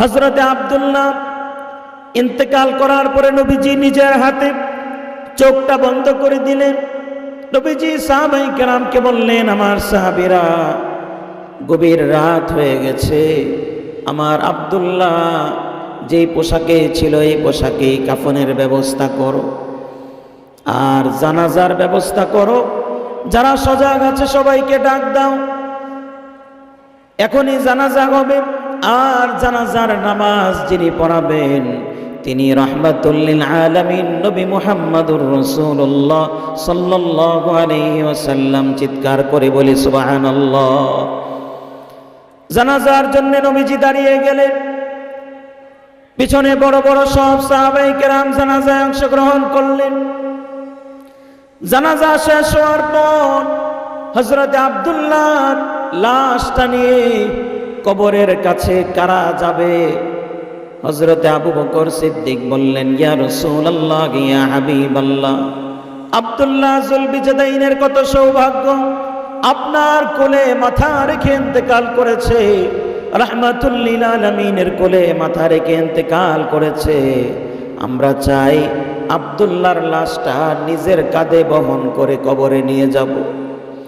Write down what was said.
হযরতে আব্দুল্লাহ ইন্তেকাল করার পরে নবীজি নিজের হাতে চোখটা বন্ধ করে দিলেন। নবীজি সাহাবায়ে কেরামকে বললেন, আমার সাহাবীরা, গভীর রাত হয়ে গেছে, আমার আব্দুল্লাহ যেই পোশাকে ছিল এই পোশাকেই কাফনের ব্যবস্থা করো, আর জানাজার ব্যবস্থা করো। যারা সজাগ আছে সবাইকে ডাক দাও, এখনই জানাজা হবে। আর জানাজার নামাজ যিনি পড়াবেন তিনি রাহমাতুল লিল আলামিন নবী মুহাম্মদুর রাসূলুল্লাহ সাল্লাল্লাহু আলাইহি ওয়াসাল্লাম। চিৎকার করে বলি সুবহানাল্লাহ। জানাজার জন্য নবীজি দাঁড়িয়ে গেলেন, পিছনে বড় বড় সব সাহাবায়ে কেরাম জানাজায় অংশগ্রহণ করলেন। জানাজা শেষ হওয়ার পর হযরত আব্দুল্লাহর লাশটা নিয়ে কবরের কাছে কারা যাবে? হযরত আবু বকর সিদ্দিক বললেন, ইয়া রাসূলুল্লাহ, ইয়া হাবিবাল্লাহ, আব্দুল্লাহ যুলবিজাদাইনের কত সৌভাগ্য, আপনার কোলে মাথা রেখে ইন্তেকাল করেছে, রাহমাতুল লিল আলামিনের কোলে মাথা রেখে ইন্তেকাল করেছে। আমরা চাই আব্দুল্লাহর লাশটা নিজের কাঁধে বহন করে কবরে নিয়ে যাব।